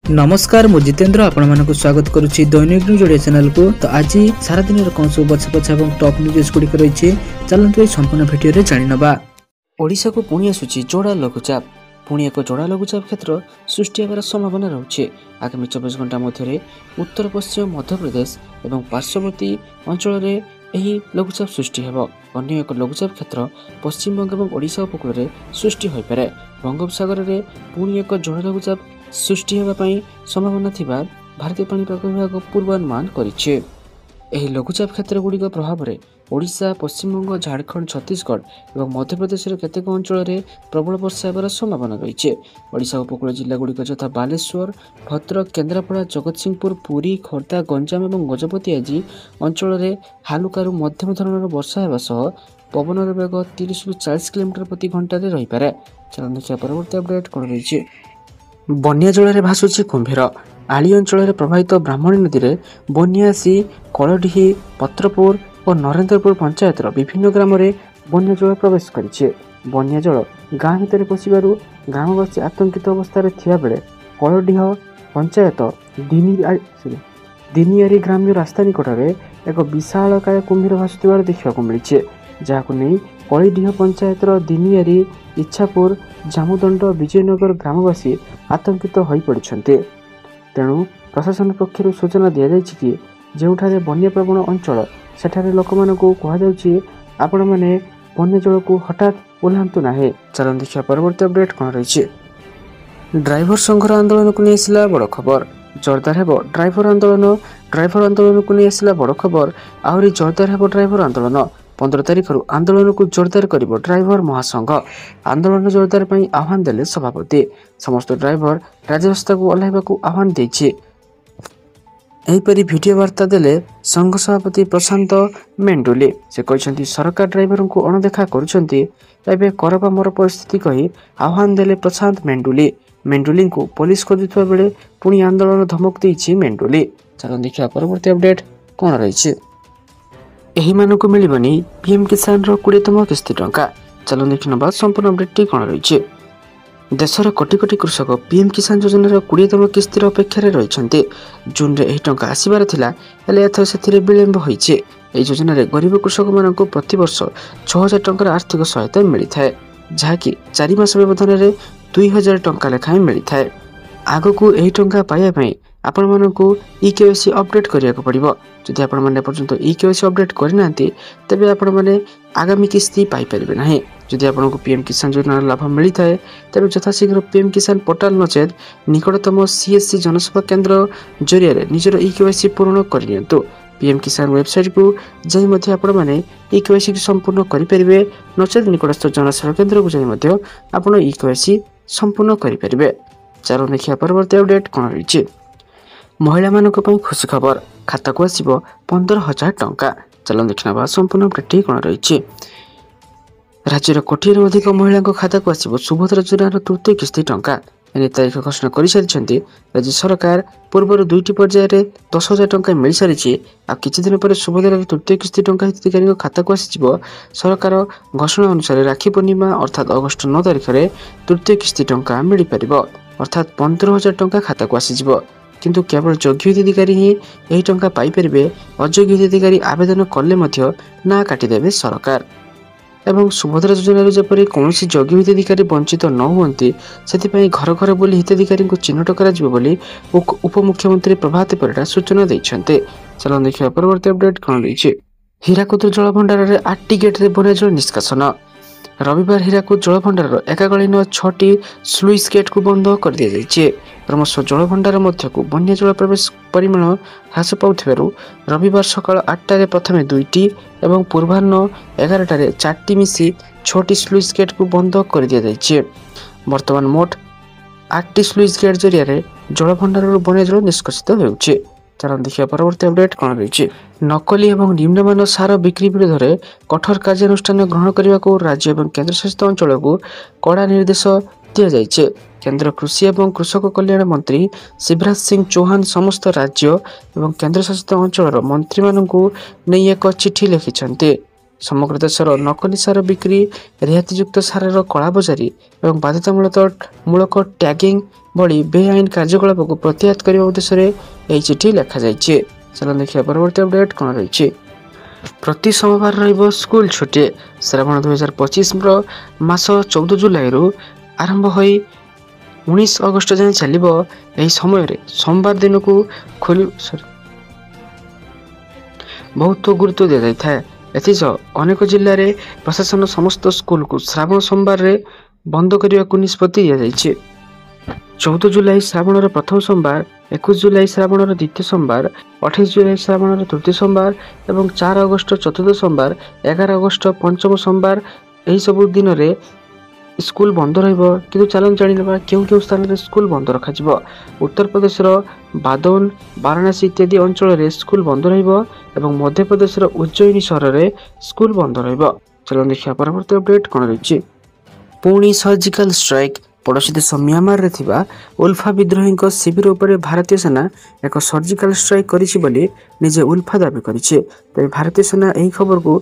नमस्कार मु जितेंद्र आपण स्वागत करुच्ची दैनिक न्यूज ओडिया चैनल को। तो आज सारा दिन कौन सब बछा बछा और टॉप न्यूज गुड़िक रही चलते ये संपूर्ण भिडियो जाणवा। ओडिशा को पुणी आसुची जोड़ा लघुचाप। पुणी एक जोड़ा लघुचाप क्षेत्र सृष्टि होगार संभावना रही आगामी 24 घंटा मध्य उत्तर पश्चिम मध्य प्रदेश और पार्श्ववर्ती अंचल में लघुचाप सृष्टि हो। अन्य एक लघुचाप क्षेत्र पश्चिम बंग और ओडिशा उपकूल सृष्टि हो पारे। बंगोपसागर में पुणी एक जोड़ा लघुचाप सृष्टि होगापी संभावना थिबा भारतीय पाणीपाग विभाग पूर्वानुमान करिछि। एही लघुचाप क्षेत्र गुड़िक प्रभाव में ओडिशा, पश्चिमबंग, झारखंड, छत्तीसगढ़ और मध्यप्रदेश केतेक अंचल में प्रबल वर्षा होगार संभावना रही। ओडिशा उपकूल जिला गुड़िक यथा बालेश्वर, भद्रक, केन्द्रापड़ा, जगतसिंहपुर, पुरी, खोर्धा, गंजाम और गजपति आदि अंचल में हालुकारु मध्यम धरणर वर्षा होगा सह पवनर बेग 30 ରୁ 40 किलोमीटर प्रति घंटा रही पारे। चलो देखिए परवर्ती अपडेट कौन रही। बन्या जल भासुची कुंभीर। आली अंचल प्रभावित ब्राह्मणी नदी में बन्या आसी कलडीही, पत्रपुर और नरेन्द्रपुर पंचायतर विभिन्न ग्राम में बन्या जल प्रवेश करिछि। बन्या जल गाँ भितर पशिबारु ग्रामवासी आतंकित अवस्था थिया बेले कलडीह पंचायत दिनियारी ग्राम्य रास्ता निकट में एक विशालकाय कुंभीर भासुथिबार देखा मिली, जहां नहीं कलडीह पंचायतर दिनियारी, इच्छापुर, जामुदंड, विजयनगर ग्रामवासी आतंकित हो पड़ते। तेणु प्रशासन पक्षर सूचना दि जाए कि जोठारे बन्या प्रवण अंचल सेठारे लोक मानकु कहुछि आपण मैंने बन्या जल को हठात ओह्लांतु ना। चलन देखिए परवर्ती अपडेट कौन रही। ड्राइवर संघर आंदोलन को नहीं आसला बड़ खबर। जोरदार हेबो ड्राइवर आंदोलन को नहीं आसला बड़ खबर। आहरी जोरदार हेबो ड्राइवर आंदोलन। 15 तारिख आंदोलन को जोरदार करिबो ड्राइवर महासंघ। आंदोलन जोरदार पई आह्वान देले सभापति। समस्त ड्राइवर राजरास्ता को ओह्लाइबा को आह्वान देछि। एहीपरि भिडियो वार्ता देले संघ सभापति प्रशांत मेंडुली। से कहते सरकार ड्राइवर को अणदेखा करुछंती, एबे करबा मोर परिस्थिति कही आह्वान देले प्रशांत मेंडुली। मेंडुली को पुलिस खोजुवा बेले पुणी आंदोलन धमक देछि मेंडुली। चलो देखिए परवर्ती अपडेट कौन रही। एही मानकु मिलिबनी पीएम किसान रो 20तम किस्ती टंका। चलो देखिनबा संपूर्ण अपडेट कौन रही। देशर कोटी कोटी कृषक पीएम किसान योजनार 20तम किस्तीर अपेक्षा रही। जून रे एही टंका आसीबार थिला, हेले एथर सेथिरे विलंब होईছে। एही योजनार गरीब कृषक मानकु प्रति वर्ष 6000 टंकार आर्थिक सहायता मिली थाए, जहाँकि 4 मास व्यवधान रे 2000 टंका लेखाएं मिली थाए। आगकू एही टंका पाइबा पई आपण मानकु ईकेवाईसी अपडेट करिया को पड़िबो। जदि आपण माने पर्यंत ईकेवाईसी अपडेट करिनांती तबे आपण माने आगामी किस्ती पाई परिबे नाही। जदि आपको पीएम किसान योजनार लाभ मिली थाए तबे यथाशीघ्र पीएम किसान पोर्टाल नचेत निकटतम सीएससी जनसेवा केन्द्र जरिया निजर ईकेवाईसी पूर्ण करनियंतु। पीएम किसान वेबसाइट को जाई मध्य आपण माने ईकेवाईसी संपूर्ण करि परिबे, नचेत निकटस्थ जनसेवा केन्द्र को जाई मध्य आपण ईकेवाईसी संपूर्ण करि परिबे। चलो देखिया परवर्ती अपडेट कौन रही। महिला मानक पई खुशी खबर, खाता को आसीबो 15,000 टंका। चलो देखना संपूर्ण अपडेट कौन रही। राज्यर कोटिएर अधिक महिला खाता को आसीबो सुभद्रा योजनार 3य किस्ती टंका। एने तारीख घोषणा कर सारी राज्य सरकार पूर्व 2टी पर्यायर 10,000 टंका मिल सारी। आ किछि दिन पर सुभद्रार 3य किस्ती टंका हिताधिकारी खाता को आसीबो। सरकार घोषणा अनुसार राखी पूर्णिमा अर्थात अगस्ट 9 तारिख में 3य किस्ती टंका मिल पारिबो, अर्थात 15,000 टंका खाता को आसीबो। किंतु केवल योग्य हिताधिकारी ही यही टंका पाई परिबे। अयोग्य हिताधिकारी आवेदन कले मध्य ना काटिदेबे सरकार। एवं सुभद्रा योजनार जेपरि कौनसी योग्य हिताधिकारी वंचित न हुअंती सेथिपई घर घर बोली हिताधिकारी को चिन्हट कराजिबो बोली उपमुख्यमंत्री प्रभात परिडा सूचना दैछन्ते। चलो देखिए परवर्ती अपडेट कौन रही। हीराकुद जलभंडार रे 8टी गेट रे बन्या जल निष्कासन। रविवार हीराकुद जलभंडार एकाकालीन 6टी स्लुइस गेट को बंद कर दिया जाइए। क्रमश जलभंडार मध्य को बन्या जल प्रवेश परिमाण ह्रास पाउथिबारु रविवार सकाळ 8टारे प्रथमे 2टी एवं पूर्वाह्न 11टारे 4टी मिसी 6टी स्लुइस गेट को बंद कर दिया जाइए। वर्तमान मोट 8टी स्लुइस गेट जरिया जलभंडार बन्या जल निष्कासित होउछि। चलो देखिए परवर्ती अपडेट कौन रही। नकली और निम्नमान सार बिक्री विरोध में कठोर कार्यानुष्ठान ग्रहण करने को राज्य और केन्द्रशासित अंचल को कड़ा निर्देश दि जाइए। केंद्र कृषि और कृषक कल्याण मंत्री शिवराज सिंह चौहान समस्त राज्य और केन्द्रशासित अंचल मंत्री मानू नहीं एक चिठी लिखिं। ସମଗ୍ର ଦେଶର ନକଲି ସାର ବିକ୍ରି, ରିହାତିଯୁକ୍ତ ସାରର କଳାବଜାରୀ ଏବଂ ବାଧ୍ୟତାମୂଳକ ଟ୍ୟାଗିଂ ଭଳି ବେଆଇନ କାର୍ଯ୍ୟକଳାପକୁ ପ୍ରତିହତ କରିବା ଉଦ୍ଦେଶ୍ୟରେ ଏହି ଚିଠି ଲେଖାଯାଇଛି। ଚାଲନ୍ତୁ ଦେଖିବା ପରବର୍ତ୍ତୀ ଅପଡେଟ୍ କ'ଣ ରହିଛି। ପ୍ରତି ସୋମବାର ରହିବ ସ୍କୁଲ ଛୁଟି। ଶ୍ରାବଣ 2025ର ମାସ 14 ଜୁଲାଇରୁ ଆରମ୍ଭ ହୋଇ 19 ଅଗଷ୍ଟ ଯାଏଁ ଚାଲିବ। ଏହି ସମୟରେ ସୋମବାର ଦିନକୁ ବହୁତ ଗୁରୁତ୍ୱ ଦିଆଯାଇଥାଏ। ଏଥିସହ ଅନେକ ଜିଲ୍ଲାରେ ପ୍ରଶାସନ ସମସ୍ତ ସ୍କୁଲକୁ ଶ୍ରାବଣ ସୋମବାରରେ ବନ୍ଦ କରିବାକୁ ନିଷ୍ପତ୍ତି ଦିଆଯାଇଛି। 14 ଜୁଲାଇ ଶ୍ରାବଣର ପ୍ରଥମ ସୋମବାର, 21 ଜୁଲାଇ ଶ୍ରାବଣର ଦ୍ୱିତୀୟ ସୋମବାର, 28 ଜୁଲାଇ ଶ୍ରାବଣର ତୃତୀୟ ସୋମବାର ଏବଂ 4 ଅଗଷ୍ଟ ଚତୁର୍ଥ ସୋମବାର, 11 ଅଗଷ୍ଟ ପଞ୍ଚମ ସୋମବାର ଏହିସବୁ ଦିନରେ ସ୍କୁଲ ବନ୍ଦ ରହିବ। କିନ୍ତୁ ଚାଲନ୍ତୁ ଜାଣିନେବା କେଉଁ କେଉଁ ସ୍ଥାନରେ ସ୍କୁଲ ବନ୍ଦ ରଖାଯିବ। ଉତ୍ତରପ୍ରଦେଶର ବାଦୋନ, ବାରାଣାସୀ ଇତ୍ୟାଦି ଅଞ୍ଚଳରେ ସ୍କୁଲ ବନ୍ଦ ରହିବ ଏବଂ ମଧ୍ୟପ୍ରଦେଶର ଉଜ୍ଜୟିନୀ ସହରରେ ସ୍କୁଲ ବନ୍ଦ ରହିବ। ଚାଲନ୍ତୁ ଦେଖିବା ପରବର୍ତ୍ତୀ ଅପଡେଟ୍ କ'ଣ ରହିଛି। ପୁଣି ସର୍ଜିକାଲ ଷ୍ଟ୍ରାଇକ୍। ପଡ଼ୋଶୀ ଦେଶ ମିଆଁମାରରେ ଥିବା ଉଲ୍ଫା ବିଦ୍ରୋହୀଙ୍କ ଶିବିର ଉପରେ ଭାରତୀୟ ସେନା ଏକ ସର୍ଜିକାଲ ଷ୍ଟ୍ରାଇକ୍ କରିଛି ବୋଲି ନିଜେ ଉଲ୍ଫା ଦାବି କରିଛି। ତେବେ ଭାରତୀୟ ସେନା ଏହି ଖବରକୁ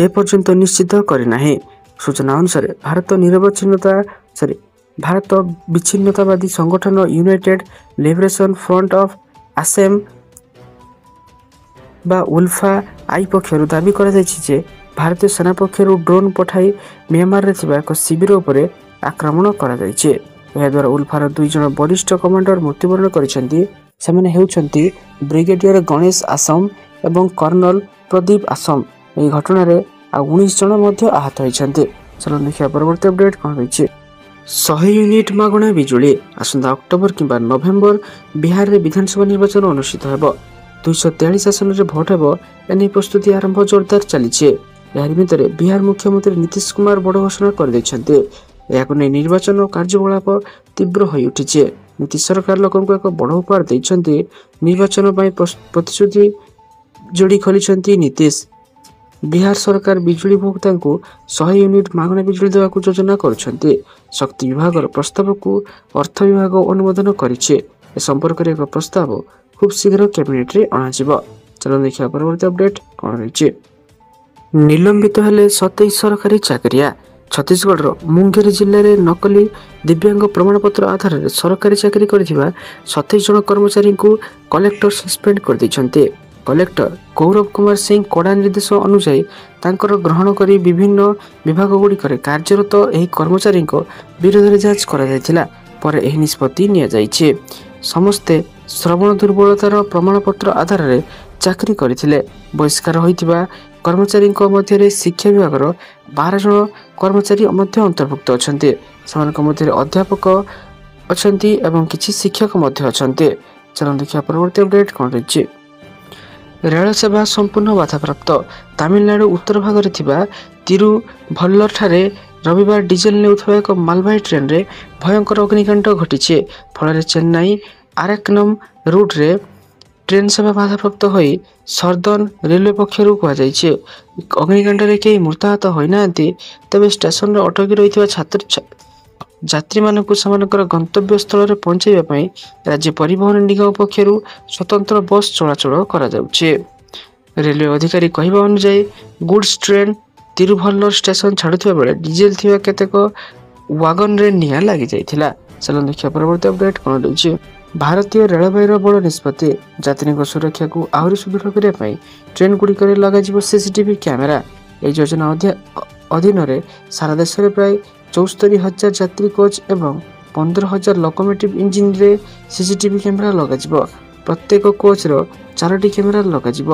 ଏପର୍ଯ୍ୟନ୍ତ ନିଶ୍ଚିତ କରିନାହିଁ। ସୂଚନା ଅନୁସାରେ ଭାରତ ବିଚ୍ଛିନ୍ନତାବାଦୀ ସଂଗଠନ United liberation front of Assam ବା ଉଲ୍ଫା ଆଇ ପକ୍ଷରୁ ଦାବି କରାଯାଇଛି ଯେ ଭାରତୀୟ ସେନା ପକ୍ଷରୁ ଡ୍ରୋନ୍ ପଠାଇ ମିଆଁମାରରେ ଥିବା ଏକ ଶିବିର ଉପରେ ଆକ୍ରମଣ କରାଯାଇଛି। ଏହାଦ୍ୱାରା ଉଲ୍ଫାର 2 ଜଣ ବରିଷ୍ଠ କମାଣ୍ଡର ମୃତ୍ୟୁବରଣ କରିଛନ୍ତି। ସେମାନେ ହେଉଛନ୍ତି ବ୍ରିଗେଡିୟର ଗଣେଶ ଆସମ ଏବଂ କର୍ଣ୍ଣଲ ପ୍ରଦୀପ ଆସମ। ଏହି ଘଟଣାରେ ଆଉ 19 ଜଣ ମଧ୍ୟ ଆହତ ହୋଇଛନ୍ତି। ଚାଲନ୍ତୁ ଦେଖିବା ପରବର୍ତ୍ତୀ ଅପଡେଟ୍ କ'ଣ ରହିଛି। 100 ୟୁନିଟ୍ ମାଗଣା ବିଜୁଳି। ଆସନ୍ତା ଅକ୍ଟୋବର କିମ୍ବା ନଭେମ୍ବର ବିହାରରେ ବିଧାନସଭା ନିର୍ବାଚନ ଅନୁଷ୍ଠିତ ହେବ। 243 ଆସନରେ ଭୋଟ ହେବ। ଏନେଇ ପ୍ରସ୍ତୁତି ଆରମ୍ଭ ଜୋରଦାର ଚାଲିଛି। ଏହାରି ଭିତରେ ବିହାର ମୁଖ୍ୟମନ୍ତ୍ରୀ ନୀତିଶ କୁମାର ବଡ଼ ଘୋଷଣା କରିଦେଇଛନ୍ତି। ଏହାକୁ ନେଇ ନିର୍ବାଚନ କାର୍ଯ୍ୟକଳାପ ତୀବ୍ର ହୋଇଉଠିଛି। ନୀତିଶ ସରକାର ଲୋକଙ୍କୁ ଏକ ବଡ଼ ଉପହାର ଦେଇଛନ୍ତି। ନିର୍ବାଚନ ପାଇଁ ପ୍ରତିଶ୍ରୁତି ଯୋଡ଼ି ଖୋଲିଛନ୍ତି ନୀତିଶ। ବିହାର ସରକାର ବିଜୁଳି ଉପଭୋକ୍ତାଙ୍କୁ 100 ୟୁନିଟ୍ ମାଗଣା ବିଜୁଳି ଦେବାକୁ ଯୋଜନା କରୁଛନ୍ତି। ଶକ୍ତି ବିଭାଗର ପ୍ରସ୍ତାବକୁ ଅର୍ଥ ବିଭାଗ ଅନୁମୋଦନ କରିଛି। ଏ ସମ୍ପର୍କରେ ଏକ ପ୍ରସ୍ତାବ ଖୁବ୍ ଶୀଘ୍ର କ୍ୟାବିନେଟ୍ରେ ଅଣାଯିବ। ଚାଲନ୍ତୁ ଦେଖିବା ପରବର୍ତ୍ତୀ ଅପଡେଟ୍ କ'ଣ ରହିଛି। ନିଲମ୍ବିତ ହେଲେ 27 ସରକାରୀ ଚାକିରିଆ। ଛତିଶଗଡ଼ର ମୁଙ୍ଗେର ଜିଲ୍ଲାରେ ନକଲି ଦିବ୍ୟାଙ୍ଗ ପ୍ରମାଣପତ୍ର ଆଧାରରେ ସରକାରୀ ଚାକିରି କରିଥିବା 27 ଜଣ କର୍ମଚାରୀଙ୍କୁ କଲେକ୍ଟର ସସ୍ପେଣ୍ଡ କରିଦେଇଛନ୍ତି। କଲେକ୍ଟର ଗୌରବ କୁମାର ସିଂ କଡ଼ା ନିର୍ଦ୍ଦେଶ ଅନୁଯାୟୀ ତାଙ୍କର ଗ୍ରହଣ କରି ବିଭିନ୍ନ ବିଭାଗଗୁଡ଼ିକରେ କାର୍ଯ୍ୟରତ ଏହି କର୍ମଚାରୀଙ୍କ ବିରୋଧରେ ଯାଞ୍ଚ କରାଯାଇଥିଲା। ପରେ ଏହି ନିଷ୍ପତ୍ତି ନିଆଯାଇଛି। ସମସ୍ତେ ଶ୍ରବଣ ଦୁର୍ବଳତାର ପ୍ରମାଣପତ୍ର ଆଧାରରେ ଚାକିରି କରିଥିଲେ। ବହିଷ୍କାର ହୋଇଥିବା କର୍ମଚାରୀଙ୍କ ମଧ୍ୟରେ ଶିକ୍ଷା ବିଭାଗର 12 ଜଣ କର୍ମଚାରୀ ମଧ୍ୟ ଅନ୍ତର୍ଭୁକ୍ତ ଅଛନ୍ତି। ସେମାନଙ୍କ ମଧ୍ୟରେ ଅଧ୍ୟାପକ ଅଛନ୍ତି ଏବଂ କିଛି ଶିକ୍ଷକ ମଧ୍ୟ ଅଛନ୍ତି। ଚାଲନ୍ତୁ ଦେଖିବା ପରବର୍ତ୍ତୀ ଅପଡେଟ୍ କ'ଣ ରହିଛି। ରେଳ ସେବା ସମ୍ପୂର୍ଣ୍ଣ ବାଧାପ୍ରାପ୍ତ। ତାମିଲନାଡୁ ଉତ୍ତର ଭାଗରେ ଥିବା ତିରୁଭଲ୍ଲରଠାରେ ରବିବାର ଡିଜେଲ ନେଉଥିବା ଏକ ମାଲବାହୀ ଟ୍ରେନ୍ରେ ଭୟଙ୍କର ଅଗ୍ନିକାଣ୍ଡ ଘଟିଛି। ଫଳରେ ଚେନ୍ନାଇ ଆରାକ୍କନମ୍ ରୁଟ୍ରେ ଟ୍ରେନ୍ ସେବା ବାଧାପ୍ରାପ୍ତ ହୋଇ ସଦର୍ଣ୍ଣ ରେଲୱେ ପକ୍ଷରୁ କୁହାଯାଇଛି। ଅଗ୍ନିକାଣ୍ଡରେ କେହି ମୃତାହତ ହୋଇନାହାନ୍ତି। ତେବେ ଷ୍ଟେସନରେ ଅଟକି ରହିଥିବା ଯାତ୍ରୀମାନଙ୍କୁ ସେମାନଙ୍କର ଗନ୍ତବ୍ୟ ସ୍ଥଳରେ ପହଞ୍ଚାଇବା ପାଇଁ ରାଜ୍ୟ ପରିବହନ ନିଗମ ପକ୍ଷରୁ ସ୍ୱତନ୍ତ୍ର ବସ୍ ଚଳାଚଳ କରାଯାଉଛି। ରେଲୱେ ଅଧିକାରୀ କହିବା ଅନୁଯାୟୀ ଗୁଡ୍ସ ଟ୍ରେନ୍ ତିରୁଭଲ୍ଲର ଷ୍ଟେସନ ଛାଡୁଥିବା ବେଳେ ଡିଜେଲ ଥିବା କେତେକ ୱାଗନରେ ନିଆଁ ଲାଗିଯାଇଥିଲା। ଚାଲନ୍ତୁ ଦେଖିବା ପରବର୍ତ୍ତୀ ଅପଡେଟ୍ କ'ଣ ରହିଛି। ଭାରତୀୟ ରେଳବାଇର ବଡ଼ ନିଷ୍ପତ୍ତି। ଯାତ୍ରୀଙ୍କ ସୁରକ୍ଷାକୁ ଆହୁରି ସୁଦୃଢ଼ କରିବା ପାଇଁ ଟ୍ରେନ୍ଗୁଡ଼ିକରେ ଲଗାଯିବ ସିସିଟିଭି କ୍ୟାମେରା। ଏହି ଯୋଜନା ଅଧୀନରେ ସାରା ଦେଶରେ ପ୍ରାୟ 74,000 ଯାତ୍ରୀ କୋଚ୍ ଏବଂ 15,000 ଲୋକୋମୋଟିଭ୍ ଇଞ୍ଜିନରେ ସିସିଟିଭି କ୍ୟାମେରା ଲଗାଯିବ। ପ୍ରତ୍ୟେକ କୋଚ୍ର 4ଟି କ୍ୟାମେରା ଲଗାଯିବ।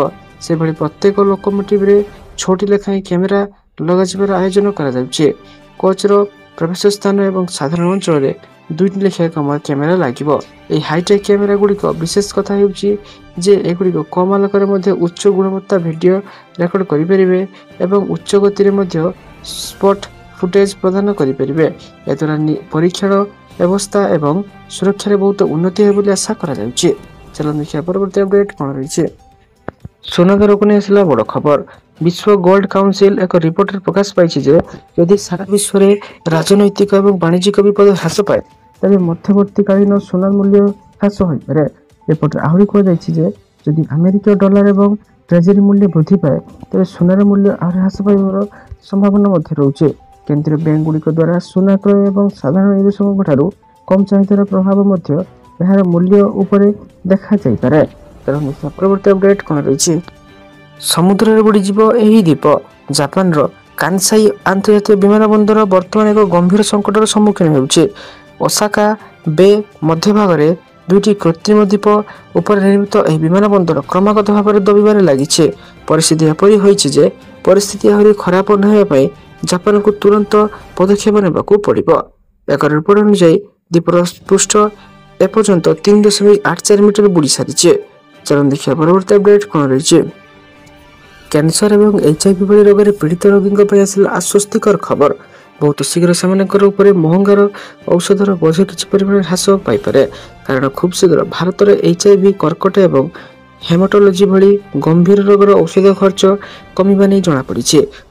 ସେଭଳି ପ୍ରତ୍ୟେକ ଲୋକୋମୋଟିଭ୍ରେ 6ଟି ଲେଖାଏଁ କ୍ୟାମେରା ଲଗାଯିବାର ଆୟୋଜନ କରାଯାଉଛି। କୋଚ୍ର ପ୍ରବେଶ ସ୍ଥାନ ଏବଂ ସାଧାରଣ ଅଞ୍ଚଳରେ 2ଟି ଲେଖାଏଁ କ୍ୟାମେରା ଲାଗିବ। ଏହି ହାଇଟେକ୍ କ୍ୟାମେରା ଗୁଡ଼ିକ ବିଶେଷ କଥା ହେଉଛି ଯେ ଏଗୁଡ଼ିକ କମ୍ ଆଲୋକରେ ମଧ୍ୟ ଉଚ୍ଚ ଗୁଣବତ୍ତା ଭିଡ଼ିଓ ରେକର୍ଡ କରିପାରିବେ ଏବଂ ଉଚ୍ଚ ଗତିରେ ମଧ୍ୟ ସ୍ପଟ୍ ଫୁଟେଜ୍ ପ୍ରଦାନ କରିପାରିବେ। ଏହାଦ୍ୱାରା ପରୀକ୍ଷଣ ବ୍ୟବସ୍ଥା ଏବଂ ସୁରକ୍ଷାରେ ବହୁତ ଉନ୍ନତି ହେବ ବୋଲି ଆଶା କରାଯାଉଛି। ଚାଲନ୍ତୁ ଦେଖିବା ପରବର୍ତ୍ତୀ ଅପଡେଟ୍ କ'ଣ ରହିଛି। ସୁନା ଦରକୁ ନେଇ ଆସିଲା ବଡ଼ ଖବର। ବିଶ୍ୱ ଗୋଲ୍ଡ କାଉନସିଲ୍ ଏକ ରିପୋର୍ଟରେ ପ୍ରକାଶ ପାଇଛି ଯେ ଯଦି ସାରା ବିଶ୍ୱରେ ରାଜନୈତିକ ଏବଂ ବାଣିଜ୍ୟିକ ବିପଦ ହ୍ରାସ ପାଏ ତେବେ ମଧ୍ୟବର୍ତ୍ତୀକାଳୀନ ସୁନା ମୂଲ୍ୟ ହ୍ରାସ ହୋଇପାରେ। ରିପୋର୍ଟରେ ଆହୁରି କୁହାଯାଇଛି ଯେ ଯଦି ଆମେରିକୀୟ ଡଲାର ଏବଂ ट्रेजरी मूल्य वृद्धि पाए तेज सुनार मूल्य आहरी ह्रास पाइबार संभावना रहुचे। केंद्रीय बैंक गुड़िक द्वारा सुना क्रय और साधारण निवेशकों कम चाहिदार प्रभाव यार मूल्य उपरे देखा जाइपारे। परवर्ती अपडेट कौन रही समुद्र बुड़ीज यह द्वीप जापान कानसाई आंतर्जातीय विमानबंदर बर्तमान एक गंभीर संकटर सम्मुखीन होउछे। ओसाका बे मध्य भाग में दुईटी कृत्रिम द्वीप उपर निर्मित यह विमानबंदर क्रमागत भाव में दबिबार लगी। परिस्थिति एपरी होइछि जे परिस्थिति आहरी खराब न होइबा जापान को तुरंत पदक्षेप नेबाकू पड़िबो। एक रिपोर्ट अनुसार द्वीपर पृष्ठ एपर्यंत 3.84 मीटर बुड़ी सारी। चलन देखिए परवर्ती अपडेट कौन रही कैंसर और HIV भली रोग में पीड़ित रोगी आसला आश्वस्तिकर खबर। बहुत शीघ्र से महंगार औषधर बोझ किसी परिमाण ह्रास पाइपे कारण खूब शीघ्र भारत में HIV कर्कट और हेमाटोलोजी भली गंभीर रोगर औषध खर्च कमिबा नहीं जमापड़ी।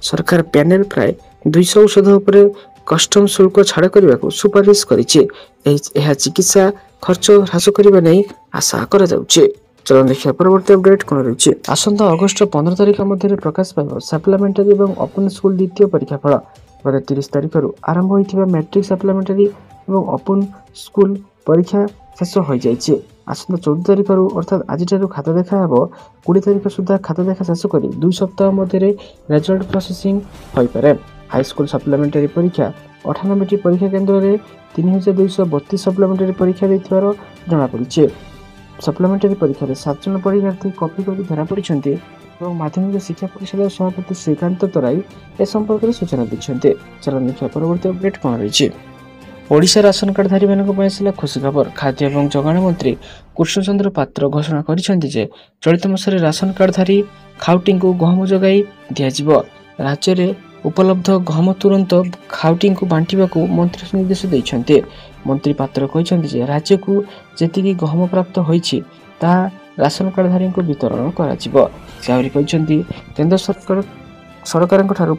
सरकार पैनेल प्राय 200 औषध उपर कस्टम शुल्क छाड़ करने को सुपारिश करिछि। चिकित्सा खर्च ह्रास करने नहीं आशा करा जाउछि। चलो देखिए परवर्ती अपडेट कौन रही आसंता अगस्ट 15 तारिख मध्य प्रकाश पाइब सप्लीमेंटारी और ओपन स्कूल द्वितीय परीक्षा फल। गत 30 तारिख आरंभ होता मैट्रिक सप्लीमेंटारी और ओपन स्कूल परीक्षा शेष हो जाए। आसंता 14 तारिख अर्थात आज खाता देखा 20 तारिख सुधा खाता देखा शेष कर 2 सप्ताह मध्य रेजल्ट प्रोसेसिंग हो पारे। हाईस्कूल सप्लीमेंटारी परीक्षा 98टी परीक्षा केन्द्र में 3232 सप्लीमेंटारी परीक्षा देथिबार जमापड़ी। सप्लीमेंटारी परीक्षा 7 जन परीक्षार्थी कॉपी कर धरा पड़ी और माध्यमिक शिक्षा परिषद सभापति श्रीकांत तराई ए संपर्क में सूचना दी। चलो देखिए परवर्ती अपडेट कौन रही ओडिशा राशन कार्डधारी मानक खुशी खबर। खाद्य और जोगाण मंत्री कृष्णचंद्र पात्र घोषणा करिसेंति जे चलित मासरे राशन कार्डधारी खाउटी को गहम जोगाई दिया। राज्य में उपलब्ध गहम तुरंत खाउटी को बांटिबा को मंत्री निर्देश देइछन्ते। मंत्री पात्र कहते जे राज्य को जी गहम प्राप्त होइछि ताहा राशन कार्डधारी को वितरण करा। केंद्र सरकार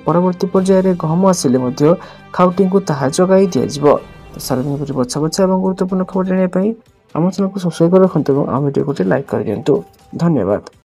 परवर्ती पर्यायर गहम आसिले खाउटी को ताहा जोगाई दिया। सार्वजनिक बछा बछा और गुरुत्वपूर्ण खबर जानापी आम चैनल को सब्सक्राइब रखते और वीडियो को लाइक कर दिंतु। धन्यवाद।